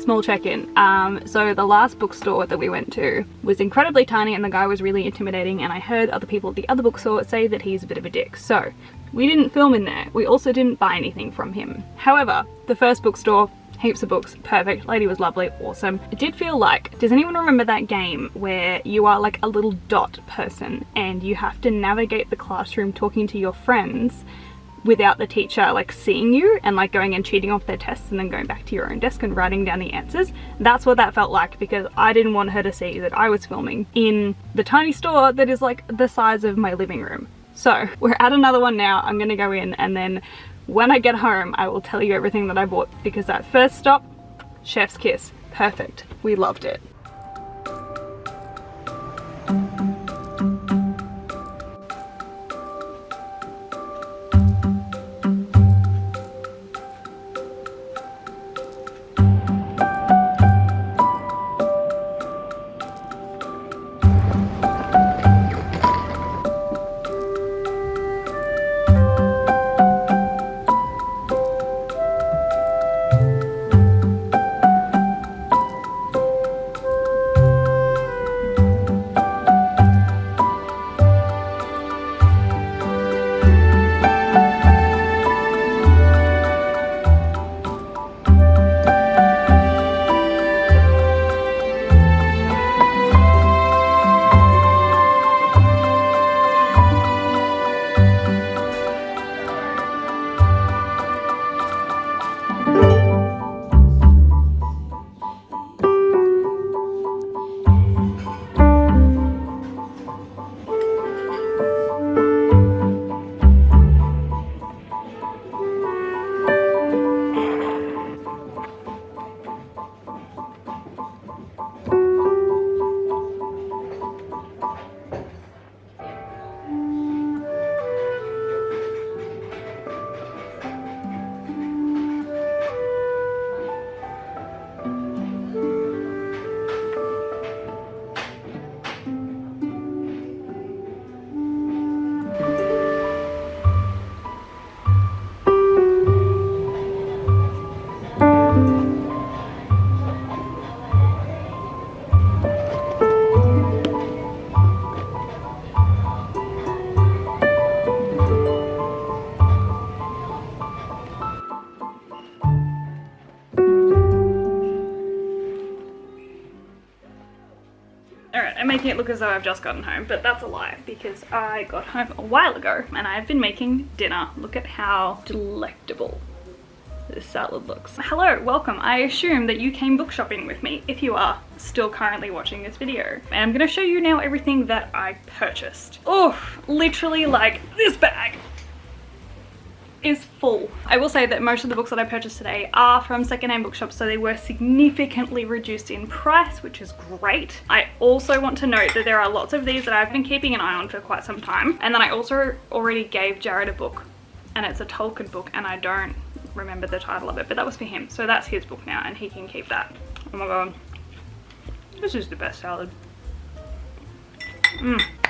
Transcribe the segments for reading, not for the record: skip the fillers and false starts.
Small check-in. So the last bookstore that we went to was incredibly tiny and the guy was really intimidating, and I heard other people at the other bookstore say that he's a bit of a dick. So we didn't film in there. We also didn't buy anything from him. However, the first bookstore, heaps of books, perfect, lady was lovely, awesome. It did feel like, does anyone remember that game where you are like a little dot person and you have to navigate the classroom talking to your friends without the teacher like seeing you and like going and cheating off their tests and then going back to your own desk and writing down the answers? That's what that felt like, because I didn't want her to see that I was filming in the tiny store that is like the size of my living room. So we're at another one now. I'm gonna go in, and then when I get home I will tell you everything that I bought, because that first stop, chef's kiss, perfect, we loved it. Making it look as though I've just gotten home, but that's a lie, because I got home a while ago and I've been making dinner. Look at how delectable this salad looks. Hello, welcome. I assume that you came book shopping with me, if you are still currently watching this video. And I'm gonna show you now everything that I purchased. Oh, literally like this bag is full. I will say that most of the books that I purchased today are from secondhand bookshops, so they were significantly reduced in price, which is great. I also want to note that there are lots of these that I've been keeping an eye on for quite some time, and then I also already gave Jared a book, and it's a Tolkien book, and I don't remember the title of it, but that was for him. So that's his book now and he can keep that. Oh my god. This is the best salad.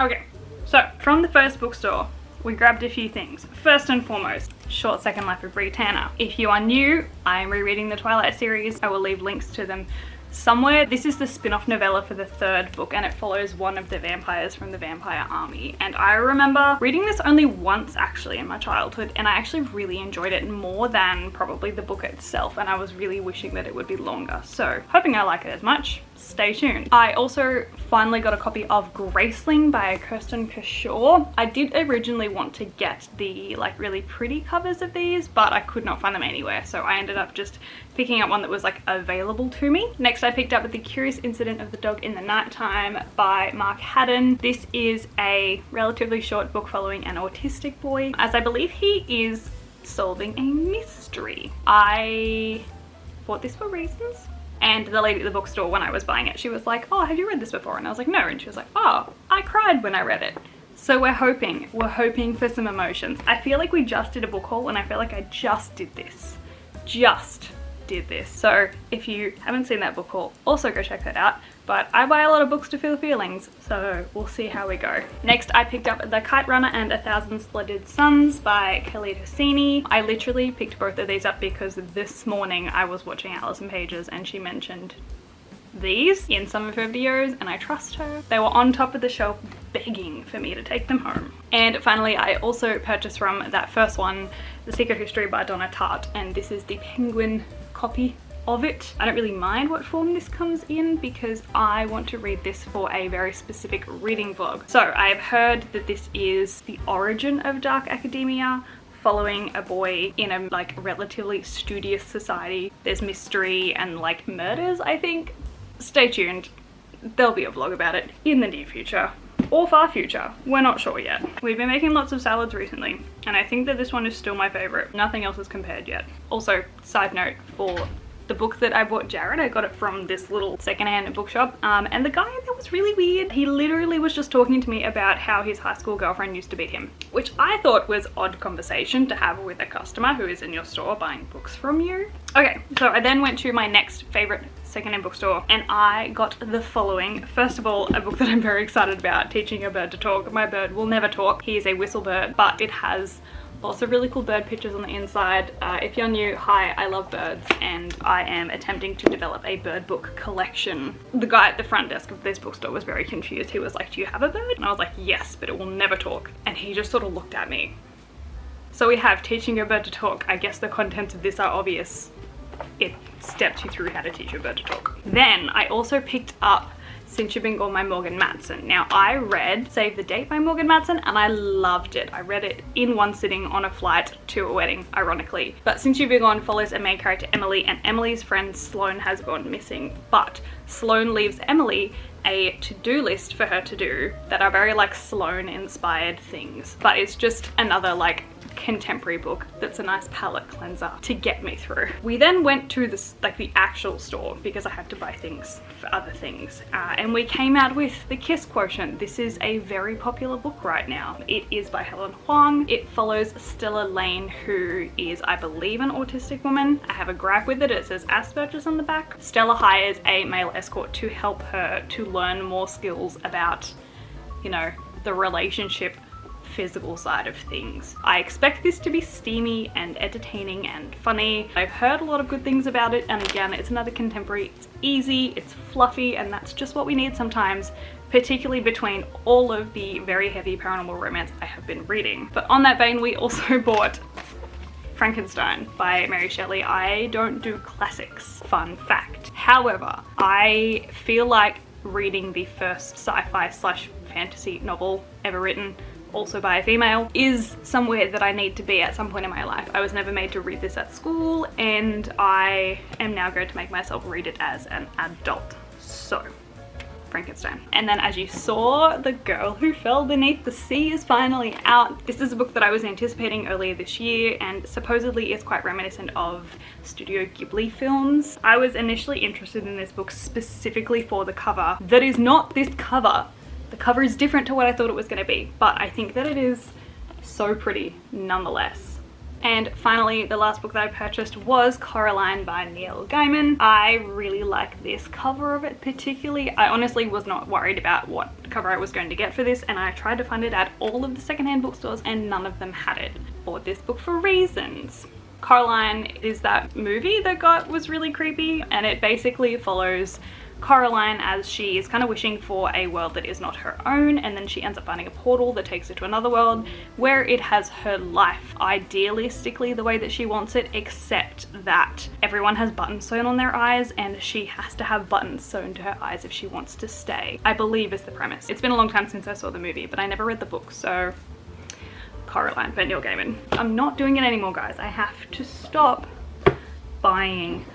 Okay, so from the first bookstore, we grabbed a few things. First and foremost, Short Second Life of Bree Tanner. If you are new, I am rereading the Twilight series. I will leave links to them somewhere. This is the spin-off novella for the third book and it follows one of the vampires from the vampire army. And I remember reading this only once actually in my childhood and I actually really enjoyed it more than probably the book itself, and I was really wishing that it would be longer. So hoping I like it as much. Stay tuned. I also finally got a copy of Graceling by Kirsten Kershaw. I did originally want to get the like really pretty covers of these, but I could not find them anywhere. So I ended up just picking up one that was like available to me. Next I picked up The Curious Incident of the Dog in the Nighttime by Mark Haddon. This is a relatively short book following an autistic boy, as I believe he is solving a mystery. I bought this for reasons. And the lady at the bookstore, when I was buying it, she was like, oh, have you read this before? And I was like, no. And she was like, oh, I cried when I read it. So we're hoping for some emotions. I feel like we just did a book haul and I feel like I just did this. So if you haven't seen that book haul, also go check that out. But I buy a lot of books to feel feelings, so we'll see how we go. Next, I picked up The Kite Runner and 1,000 Splendid Suns by Kelly Hosseini. I literally picked both of these up because this morning I was watching Alison Pages and she mentioned these in some of her videos and I trust her. They were on top of the shelf begging for me to take them home. And finally, I also purchased from that first one, The Secret History by Donna Tartt, and this is the Penguin copy of it. I don't really mind what form this comes in because I want to read this for a very specific reading vlog. So I've heard that this is the origin of dark academia, following a boy in a like relatively studious society. There's mystery and like murders, I think. Stay tuned. There'll be a vlog about it in the near future. Or far future, we're not sure yet. We've been making lots of salads recently and I think that this one is still my favorite. Nothing else is compared yet. Also, side note, for the book that I bought Jared, I got it from this little secondhand bookshop, and the guy there was really weird. He literally was just talking to me about how his high school girlfriend used to beat him, which I thought was odd conversation to have with a customer who is in your store buying books from you. Okay, so I then went to my next favorite secondhand bookstore and I got the following. First of all, a book that I'm very excited about, Teaching a Bird to Talk. My bird will never talk. He is a whistle bird, but it has lots of really cool bird pictures on the inside. If you're new, hi, I love birds and I am attempting to develop a bird book collection. The guy at the front desk of this bookstore was very confused. He was like, do you have a bird? And I was like, yes, but it will never talk. And he just sort of looked at me. So we have Teaching a Bird to Talk. I guess the contents of this are obvious. It steps you through how to teach a bird to talk. Then I also picked up Since You've Been Gone by Morgan Matson. Now I read Save the Date by Morgan Matson and I loved it. I read it in one sitting on a flight to a wedding, ironically. But Since You've Been Gone follows a main character, Emily, and Emily's friend Sloane has gone missing. But Sloane leaves Emily a to-do list for her to do that are very like Sloane inspired things. But it's just another like contemporary book that's a nice palette cleanser to get me through. We then went to this like the actual store because I had to buy things for other things, and we came out with The Kiss Quotient. This is a very popular book right now. It is by Helen Huang. It follows Stella Lane, who is, I believe, an autistic woman. I have a gripe with it. It says Asperger's on the back. Stella hires a male escort to help her to learn more skills about, you know, the relationship physical side of things. I expect this to be steamy and entertaining and funny. I've heard a lot of good things about it, and again, it's another contemporary. It's easy, it's fluffy, and that's just what we need sometimes, particularly between all of the very heavy paranormal romance I have been reading. But on that vein, we also bought Frankenstein by Mary Shelley. I don't do classics, fun fact. However, I feel like reading the first sci-fi / fantasy novel ever written, also by a female, is somewhere that I need to be at some point in my life. I was never made to read this at school and I am now going to make myself read it as an adult. So, Frankenstein. And then as you saw, The Girl Who Fell Beneath the Sea is finally out. This is a book that I was anticipating earlier this year and supposedly is quite reminiscent of Studio Ghibli films. I was initially interested in this book specifically for the cover. That is not this cover. The cover is different to what I thought it was going to be, but I think that it is so pretty nonetheless. And finally, the last book that I purchased was Coraline by Neil Gaiman. I really like this cover of it particularly. I honestly was not worried about what cover I was going to get for this, and I tried to find it at all of the secondhand bookstores and none of them had it. Bought this book for reasons. Coraline is that movie that was really creepy, and it basically follows Coraline as she is kind of wishing for a world that is not her own, and then she ends up finding a portal that takes her to another world where it has her life idealistically the way that she wants it, except that everyone has buttons sewn on their eyes and she has to have buttons sewn to her eyes if she wants to stay, I believe is the premise. It's been a long time since I saw the movie, but I never read the book, so Coraline by Neil Gaiman. I'm not doing it anymore, guys. I have to stop buying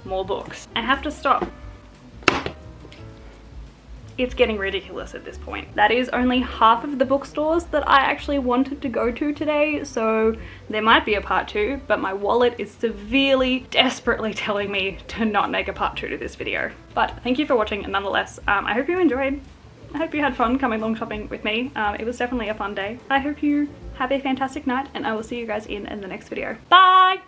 more books. I have to stop. It's getting ridiculous at this point. That is only half of the bookstores that I actually wanted to go to today, so there might be a part 2, but my wallet is severely, desperately telling me to not make a part 2 to this video. But thank you for watching nonetheless. I hope you enjoyed. I hope you had fun coming along shopping with me. It was definitely a fun day. I hope you have a fantastic night, and I will see you guys in the next video. Bye!